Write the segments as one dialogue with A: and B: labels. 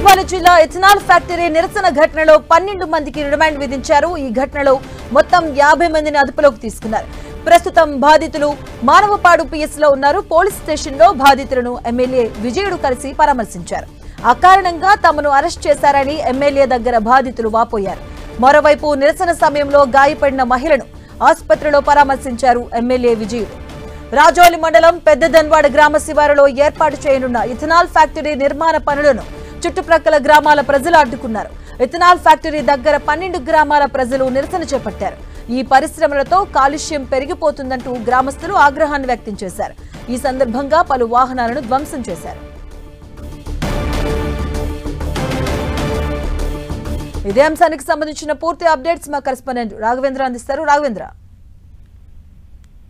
A: భూపాల్ జిల్లా ethanol factory నిరసన ఘటనలో 12 మందికి రిమాండ్ విధించారు. ఈ ఘటనలో మొత్తం 50 మందిని అదుపులోకి తీసుకున్నారు. ప్రస్తుతం బాధితులు మానవపాడు పిఎస్ లో ఉన్నారు. పోలీస్ స్టేషన్ లో బాధితులను ఎమ్మెల్యే విజయుడు కలిసి పరామర్శించారు. అకారణంగా తమను అరెస్ట్ చేశారని ఎమ్మెల్యే దగ్గర బాధితులు వాపోయారు. మరోవైపు నిరసన సమయంలో గాయపడిన మహిళను ఆసుపత్రిలో పరామర్శించారు ఎమ్మెల్యే విజయుడు. రాజోలి మండలం పెద్దదన్వాడ గ్రామ శివారులో ఏర్పాటు చేయనున్న ఇథనాల్ ఫ్యాక్టరీ నిర్మాణ పనులను చుట్టుప్రక్కల గ్రామాల ప్రజలు అడ్డుకున్నారు. ఇథనాల్ ఫ్యాక్టరీ దగ్గర 12 గ్రామాల ప్రజలు నిరసన చేపట్టారు. ఈ పరిశ్రమలతో కాలుష్యం పెరిగిపోతుందంటూ గ్రామస్తులు ఆగ్రహాన్ని వ్యక్తం చేశారు. ఈ సందర్భంగా పలు వాహనాలను ధ్వంసం చేశారు. ఇదే అంశానికి సంబంధించిన పూర్తి అప్డేట్స్ మా కరెస్పాండెంట్ రాఘవేంద్ర అందిస్తారు. రాఘవేంద్ర,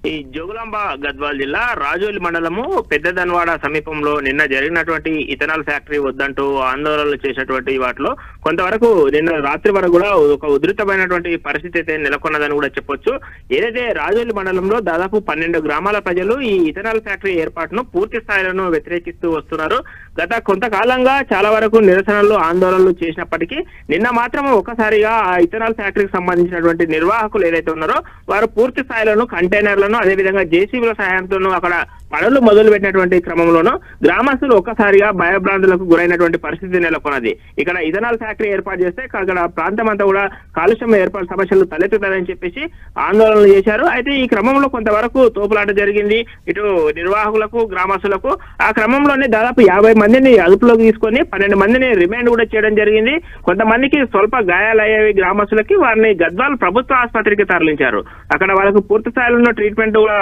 B: ఈ జోగులాంబ గద్వాల్ జిల్లా రాజోలి మండలము పెద్దదన్వాడ సమీపంలో నిన్న జరిగినటువంటి ఇథనాల్ ఫ్యాక్టరీ వద్దంటూ ఆందోళనలు చేసినటువంటి వాటిలో కొంతవరకు నిన్న రాత్రి వరకు కూడా ఒక ఉధృతమైనటువంటి పరిస్థితి అయితే నెలకొన్నదని కూడా చెప్పొచ్చు. ఏదైతే రాజోలి మండలంలో దాదాపు 12 గ్రామాల ప్రజలు ఈ ఇథనాల్ ఫ్యాక్టరీ ఏర్పాటును పూర్తి స్థాయిలో వ్యతిరేకిస్తూ వస్తున్నారు. గత కొంతకాలంగా చాలా వరకు నిరసనలు ఆందోళనలు చేసినప్పటికీ నిన్న మాత్రం ఒక్కసారిగా ఆ ఇథనాల్ ఫ్యాక్టరీకి సంబంధించినటువంటి నిర్వాహకులు ఏదైతే ఉన్నారో వారు పూర్తి స్థాయిలోనూ కంటైనర్లను అదేవిధంగా జేసీబీల సహాయంతోనూ అక్కడ పనులు మొదలు పెట్టినటువంటి క్రమంలోనూ గ్రామస్తులు ఒక్కసారిగా భయభ్రాంతులకు గురైనటువంటి పరిస్థితి నెలకొన్నది. ఇక్కడ ఇథనాల్ ఫ్యాక్టరీ ఏర్పాటు చేస్తే అక్కడ ప్రాంతం అంతా కూడా కాలుష్యం ఏర్పాటు సమస్యలు తలెత్తుతారని చెప్పేసి ఆందోళనలు చేశారు. అయితే ఈ క్రమంలో కొంతవరకు తోపులాట జరిగింది ఇటు నిర్వాహకులకు గ్రామస్తులకు. ఆ క్రమంలోనే దాదాపు 50 మందిని అదుపులోకి తీసుకొని 12 మందిని రిమాండ్ కూడా చేయడం జరిగింది. కొంతమందికి స్వల్ప గాయాలయ్యేవి గ్రామస్తులకి, వారిని గద్వాల్ ప్రభుత్వ ఆసుపత్రికి తరలించారు. అక్కడ వాళ్ళకు పూర్తి స్థాయిలో ట్రీట్మెంట్ కూడా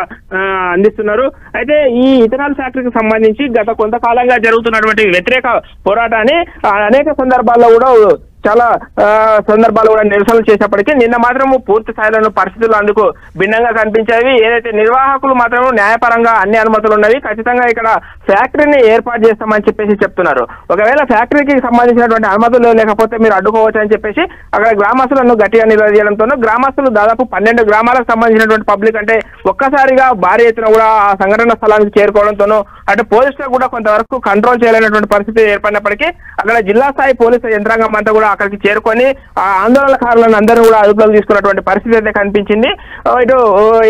B: అందిస్తున్నారు. అయితే ఈ ఇథనాల్ ఫ్యాక్టరీకి సంబంధించి గత కొంతకాలంగా జరుగుతున్నటువంటి వ్యతిరేక పోరాటాన్ని అనేక సందర్భాల్లో కూడా చాలా సందర్భాలు కూడా నిరసనలు చేసినప్పటికీ నిన్న మాత్రం పూర్తి స్థాయిలో పరిస్థితులు అందుకు భిన్నంగా కనిపించేవి. ఏదైతే నిర్వాహకులు మాత్రం న్యాయపరంగా అన్ని అనుమతులు ఉన్నవి, ఖచ్చితంగా ఇక్కడ ఫ్యాక్టరీని ఏర్పాటు చేస్తామని చెప్పేసి చెప్తున్నారు. ఒకవేళ ఫ్యాక్టరీకి సంబంధించినటువంటి అనుమతులు లేకపోతే మీరు అడ్డుకోవచ్చు అని చెప్పేసి అక్కడ గ్రామస్తులను గట్టిగా నిలదీయడంతో గ్రామస్తులు దాదాపు 12 గ్రామాలకు సంబంధించినటువంటి పబ్లిక్ అంటే ఒక్కసారిగా భారీ ఎత్తున కూడా ఆ సంఘటన స్థలానికి చేరుకోవడంతోనూ అటు పోలీసులు కూడా కొంతవరకు కంట్రోల్ చేయలేనటువంటి పరిస్థితి ఏర్పడినప్పటికీ అక్కడ జిల్లా స్థాయి పోలీసు యంత్రాంగం అంతా కూడా అక్కడికి చేరుకొని ఆ ఆందోళనకారులను అందరూ కూడా అదుపులోకి తీసుకున్నటువంటి పరిస్థితి అయితే కనిపించింది. ఇటు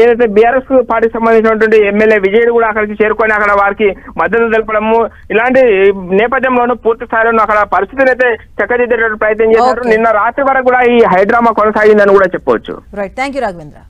B: ఏదైతే బీఆర్ఎస్ పార్టీకి సంబంధించినటువంటి ఎమ్మెల్యే విజయుడు కూడా అక్కడికి చేరుకొని అక్కడ వారికి మద్దతు తెలపడము ఇలాంటి నేపథ్యంలోనూ పూర్తి స్థాయిలో అక్కడ పరిస్థితిని అయితే చక్కదిద్దేటువంటి ప్రయత్నం చేశారు. నిన్న రాత్రి వరకు కూడా ఈ హైడ్రామా కొనసాగిందని కూడా చెప్పవచ్చు.
A: Right, thank you Raghavendra.